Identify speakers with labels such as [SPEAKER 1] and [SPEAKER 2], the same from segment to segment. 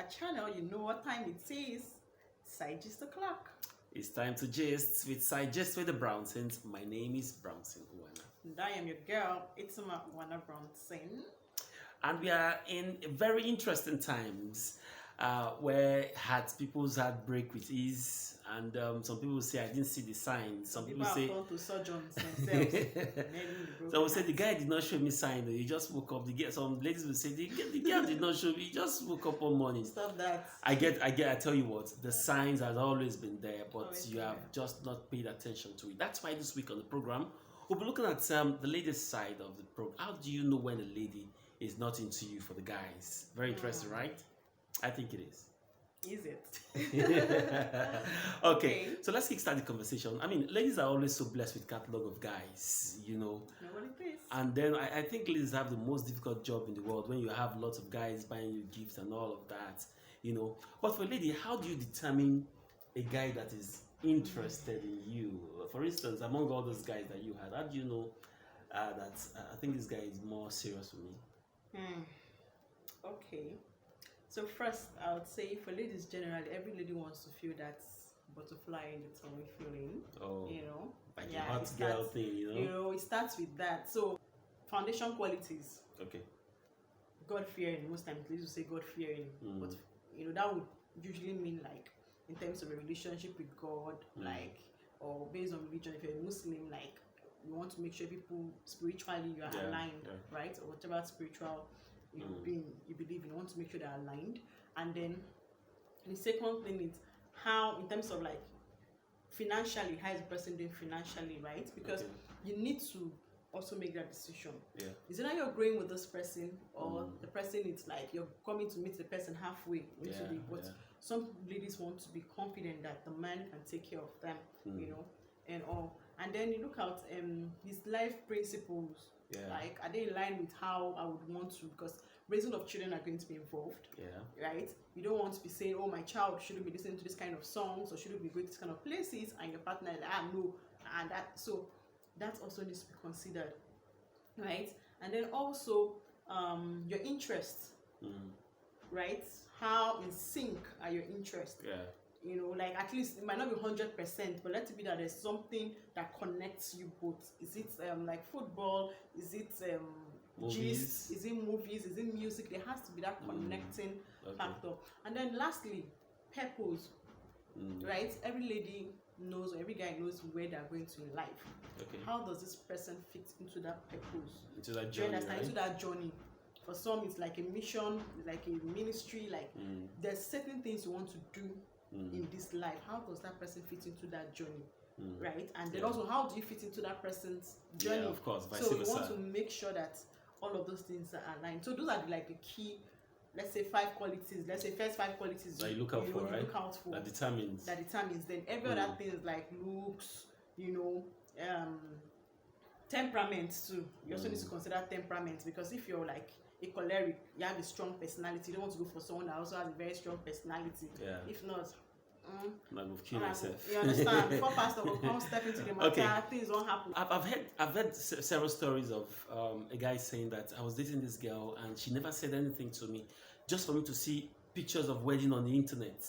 [SPEAKER 1] channel, you know what time it is. Side Gist o'clock.
[SPEAKER 2] It's time to gist with Side Gist with the Brownsons. My name is Brownson Uwana.
[SPEAKER 1] And I am your girl, it's Wana Brownson.
[SPEAKER 2] And we are in very interesting times where people's heartbreak with ease. And some people say, I didn't see the signs. Some people say,
[SPEAKER 1] gone to surgeons themselves.
[SPEAKER 2] So will say, the guy did not show me sign. He just woke up. Some ladies will say, the girl did not show me. He just woke up one morning.
[SPEAKER 1] Stop that.
[SPEAKER 2] I tell you what, the signs has always been there, but you have just not paid attention to it. That's why this week on the program, we'll be looking at the ladies' side of the program. How do you know when a lady is not into you for the guys? Very interesting, right? I think it is.
[SPEAKER 1] Is it?
[SPEAKER 2] Okay, so let's kickstart the conversation. I mean, ladies are always so blessed with catalog of guys, you know.
[SPEAKER 1] Nobody pays.
[SPEAKER 2] And then I think ladies have the most difficult job in the world when you have lots of guys buying you gifts and all of that, you know. But for a lady, how do you determine a guy that is interested in you? For instance, among all those guys that you had, how do you know that I think this guy is more serious for me?
[SPEAKER 1] Okay. So first, I would say for ladies generally, every lady wants to feel that butterfly in the tummy feeling.
[SPEAKER 2] Oh,
[SPEAKER 1] you know,
[SPEAKER 2] like a hot girl thing, you know.
[SPEAKER 1] You know, it starts with that. So, foundation qualities.
[SPEAKER 2] Okay.
[SPEAKER 1] God fearing. Most times, ladies will say God fearing, but you know that would usually mean like in terms of a relationship with God, like or based on religion. If you're a Muslim, like you want to make sure people spiritually you are aligned, right, or whatever spiritual you believe in, you want to make sure they're aligned. And then the second thing is how, in terms of like financially, how is the person doing financially, right? Because you need to also make that decision. Is it that you're growing with this person, or the person, it's like you're coming to meet the person halfway some ladies want to be confident that the man can take care of them, you know, and all. And then you look at his life principles. Like, are they in line with how I would want to? Because raising of children are going to be involved. Right? You don't want to be saying, oh, my child shouldn't be listening to this kind of songs or shouldn't be going to this kind of places, and your partner is like, no, and that. So that also needs to be considered, right? And then also your interests, right? How in sync are your interests? You know, like at least it might not be 100%, but let it be that there's something that connects you both. Is it like football? Is it gist? Is it movies? Is it music? There has to be that connecting factor. And then lastly, purpose. Right? Every lady knows, or every guy knows where they're going to in life. How does this person fit into that purpose?
[SPEAKER 2] Into that journey, right?
[SPEAKER 1] Into that journey. For some, it's like a mission, like a ministry. Like there's certain things you want to do in this life. How does that person fit into that journey, right? And then also, how do you fit into that person's journey?
[SPEAKER 2] Of course, vice
[SPEAKER 1] so
[SPEAKER 2] versa.
[SPEAKER 1] You want to make sure that all of those things are aligned. So those are like the key, let's say 5 qualities. Let's say first 5 qualities
[SPEAKER 2] that you look out for, right?
[SPEAKER 1] Look out for. That determines. Then every other thing is like looks, you know, temperament too. You also need to consider temperament, because if you're like a choleric, you have a strong personality, you don't want to go for someone that also has a very strong personality. If not,
[SPEAKER 2] I'm going to kill myself.
[SPEAKER 1] You understand? Before pastor will come step into the matter, things won't happen.
[SPEAKER 2] I've heard several stories of a guy saying that I was dating this girl and she never said anything to me, just for me to see pictures of wedding on the internet.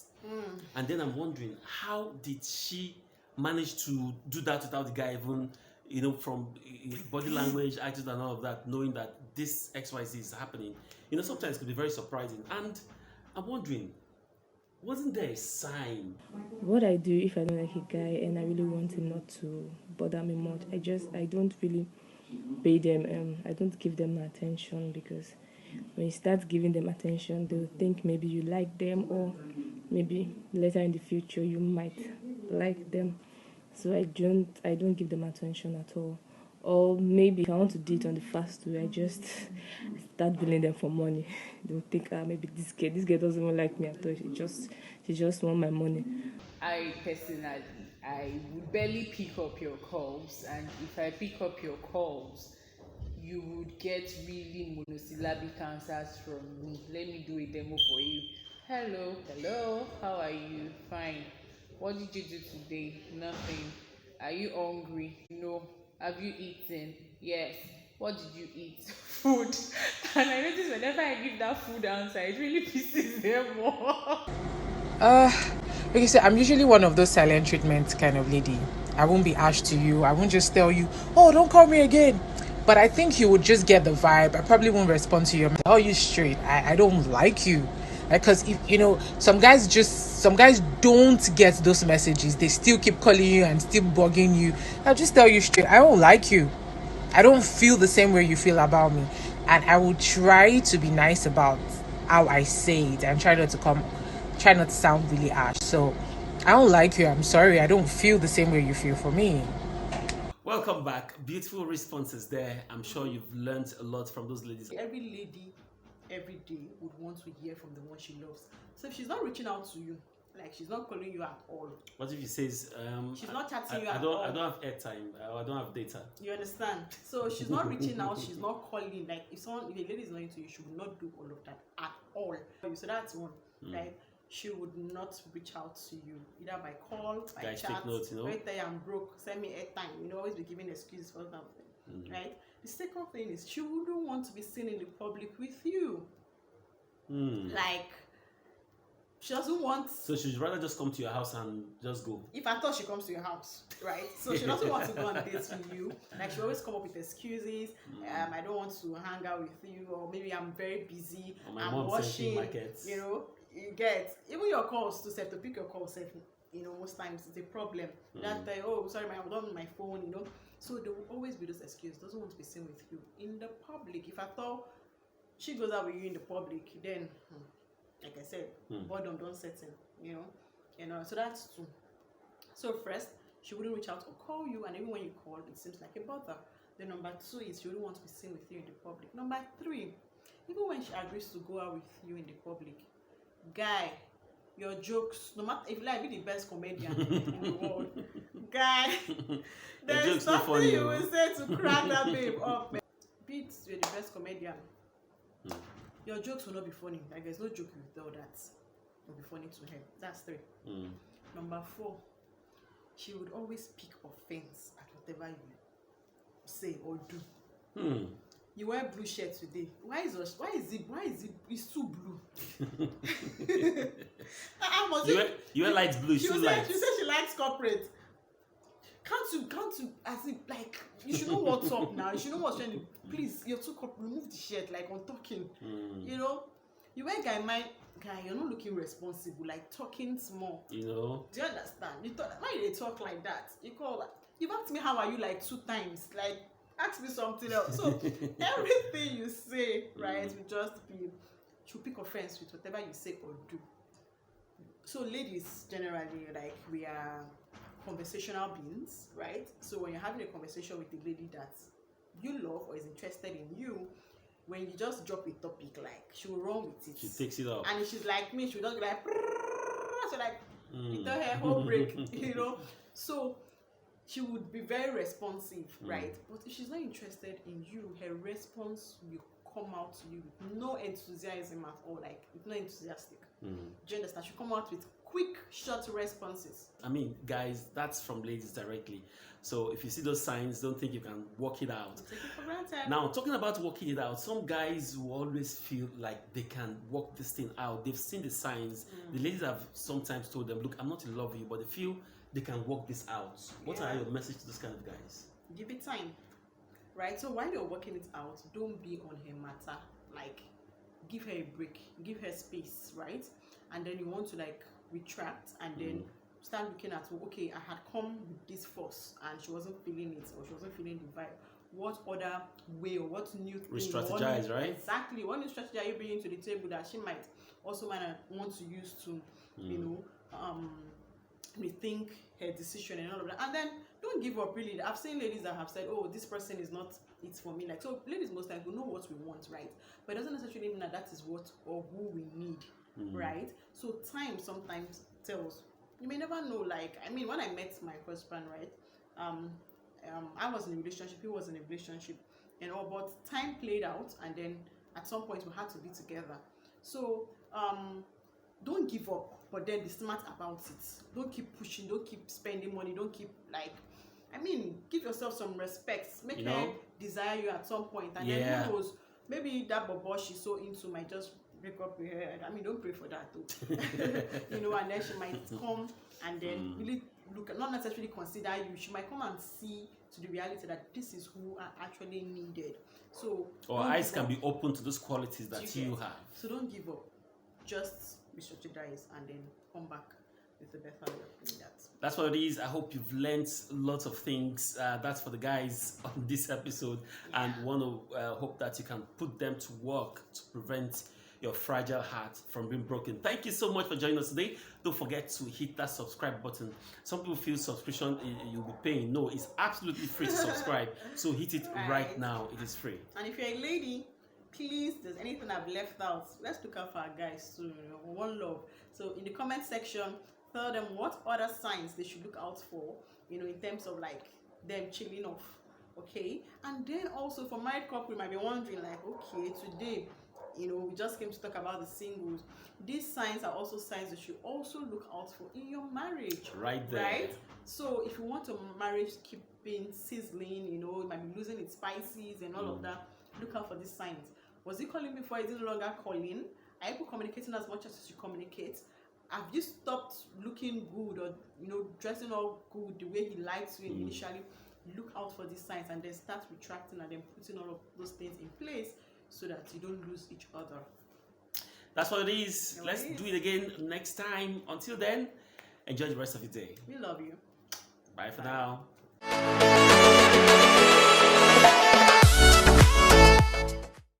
[SPEAKER 2] And then I'm wondering, how did she manage to do that without the guy even, you know, from his body language, attitude and all of that, knowing that this XYZ is happening? You know, sometimes it could be very surprising. And I'm wondering, wasn't there a sign?
[SPEAKER 3] What I do if I don't like a guy and I really want him not to bother me much, I don't really pay them, I don't give them attention, because when you start giving them attention, they'll think maybe you like them, or maybe later in the future you might like them. So I don't give them attention at all. Or maybe if I want to do it on the fast way, I just start billing them for money. They'll think, maybe this girl doesn't even like me at all. She just want my money.
[SPEAKER 4] I personally, I would barely pick up your calls, and if I pick up your calls, you would get really monosyllabic answers from me. Let me do a demo for you. Hello, how are you? Fine. What did you do today? Nothing. Are you hungry? No. Have you eaten? Yes. what did you eat? Food. And I notice whenever I give that food answer, it really pisses them off. Like I said, I'm usually one of those silent treatment kind of lady. I won't be harsh to you. I won't just tell you, oh, don't call me again. But I think you would just get the vibe. I probably won't respond to you. Oh, you straight. I don't like you. Like, cause if you know, some guys don't get those messages. They still keep calling you and still bugging you. I'll just tell you straight. I don't like you. I don't feel the same way you feel about me. And I will try to be nice about how I say it and try not to sound really harsh. So I don't like you. I'm sorry. I don't feel the same way you feel for me.
[SPEAKER 2] Welcome back. Beautiful responses there. I'm sure you've learned a lot from those ladies.
[SPEAKER 1] Every lady, every day would want to hear from the one she loves. So if she's not reaching out to you, like she's not calling you at all.
[SPEAKER 2] What if he says,
[SPEAKER 1] she's not chatting you at all.
[SPEAKER 2] I don't have airtime. I don't have data.
[SPEAKER 1] You understand? So she's not reaching out. She's not calling. Like if a lady is not into you, she would not do all of that at all. So that's one. Like she would not reach out to you either by call, by
[SPEAKER 2] Guys,
[SPEAKER 1] chat.
[SPEAKER 2] take notes, you know.
[SPEAKER 1] Right there, I'm broke. Send me airtime. You know, always be giving excuses for something. Right. The second thing is she wouldn't want to be seen in the public with you. Like she doesn't want.
[SPEAKER 2] So she'd rather just come to your house and just go.
[SPEAKER 1] If I thought she comes to your house, right? So she doesn't want to go on dates with you. Like she always come up with excuses. I don't want to hang out with you, or maybe I'm very busy.
[SPEAKER 2] Or my
[SPEAKER 1] I'm
[SPEAKER 2] mom
[SPEAKER 1] washing.
[SPEAKER 2] markets.
[SPEAKER 1] You know, you get even your calls to to pick your calls. You know, most times it's a problem. That oh sorry, I'm not on my phone. You know, so there will always be those excuses. Doesn't want to be seen with you in the public. If I thought she goes out with you in the public, then like I said, boredom don't set in, you know, so that's two. So first, she wouldn't reach out or call you, and even when you call, it seems like a bother. Then number two is she wouldn't want to be seen with you in the public. Number three, even when she agrees to go out with you in the public, guy, your jokes, no matter if you like, be the best comedian in the world, guy, there's something you will say to crack that babe up. Beat, you're the best comedian. Your jokes will not be funny. Like there's no joke you will tell that will be funny to her. That's three. Number four, she would always pick offense at whatever you say or do. You wear blue shirt today. Why is it? It's too blue.
[SPEAKER 2] You wear light blue.
[SPEAKER 1] She said she likes corporate. Can't you? As if like you should know what's up now. You should know what's trending. Please, you're too corporate. Remove the shirt. Like I'm talking. You know, you wear guy. You're not looking responsible. Like talking small.
[SPEAKER 2] You know.
[SPEAKER 1] Do you understand? Why they talk like that? You've asked me how are you like 2 times. Like ask me something else. So everything you say, right, will just be. She'll pick offense with whatever you say or do. So ladies, generally, like we are conversational beings, right? So when you're having a conversation with a lady that you love or is interested in you, when you just drop a topic, like she will run with it.
[SPEAKER 2] She takes it up.
[SPEAKER 1] And if she's like me, she'll just be like, so like, you tell her whole break, you know? So she would be very responsive, right? But if she's not interested in you, her response will come out to you with no enthusiasm at all, like it's not enthusiastic. Do you understand? She'll come out with quick, short responses.
[SPEAKER 2] I mean, guys, that's from ladies directly. So if you see those signs, don't think you can work it out.
[SPEAKER 1] Take it for granted.
[SPEAKER 2] Now, talking about working it out, some guys will always feel like they can work this thing out. They've seen the signs. The ladies have sometimes told them, look, I'm not in love with you, but they feel they can work this out. What are your message to those kind of guys?
[SPEAKER 1] Give it time, right? So while you're working it out, don't be on her matter. Like, give her a break, give her space, right? And then you want to like retract and then start looking at, okay, I had come with this force and she wasn't feeling it or she wasn't feeling the vibe. What other way or what new thing?
[SPEAKER 2] Re-strategize, right?
[SPEAKER 1] Exactly. What new strategy are you bringing to the table that she might also want to use to, you know, rethink her decision and all of that. And then don't give up, really. I've seen ladies that have said, oh, this person is not it for me. Like, so ladies most times will know what we want, right? But it doesn't necessarily mean that that is what or who we need, right? So time sometimes tells. You may never know. Like, I mean, when I met my husband, right, I was in a relationship, he was in a relationship, you know, but time played out, and then at some point we had to be together. So don't give up, but then be smart about it. Don't keep pushing, don't keep spending money, don't keep, like, I mean, give yourself some respect. Make her desire you at some point, and
[SPEAKER 2] Yeah.
[SPEAKER 1] then who knows, maybe that bobo she's so into might just break up with her. I mean, don't pray for that though. You know, and then she might come and then really look, not necessarily consider you. She might come and see to the reality that this is who are actually needed. So
[SPEAKER 2] Or eyes can be open to those qualities that you have.
[SPEAKER 1] So don't give up. Just be strategize and then come back with a better way of doing that.
[SPEAKER 2] That's what it is. I hope you've learned lots of things. That's for the guys on this episode, and want to hope that you can put them to work to prevent your fragile heart from being broken. Thank you so much for joining us today. Don't forget to hit that subscribe button. Some people feel subscription you'll be paying. No, it's absolutely free to subscribe. So hit it right now. It is free.
[SPEAKER 1] And if you're a lady, please, there's anything I've left out, let's look out for our guys too. You know, one love. So in the comment section, tell them what other signs they should look out for, you know, in terms of like them chilling off. Okay. And then also for married couple, you might be wondering like, okay, today, you know, we just came to talk about the singles. These signs are also signs that you also look out for in your marriage.
[SPEAKER 2] Right there.
[SPEAKER 1] Right? So if you want your marriage keeping sizzling, you know, it might be losing its spices and all of that, look out for these signs. Was he calling before? Is he no longer calling? Are you communicating as much as you communicate? Have you stopped looking good or, you know, dressing all good the way he likes you initially? Look out for these signs and then start retracting and then putting all of those things in place so that you don't lose each other.
[SPEAKER 2] That's what it is. Let's do it again next time. Until then, enjoy the rest of your day.
[SPEAKER 1] We love you.
[SPEAKER 2] Bye for now.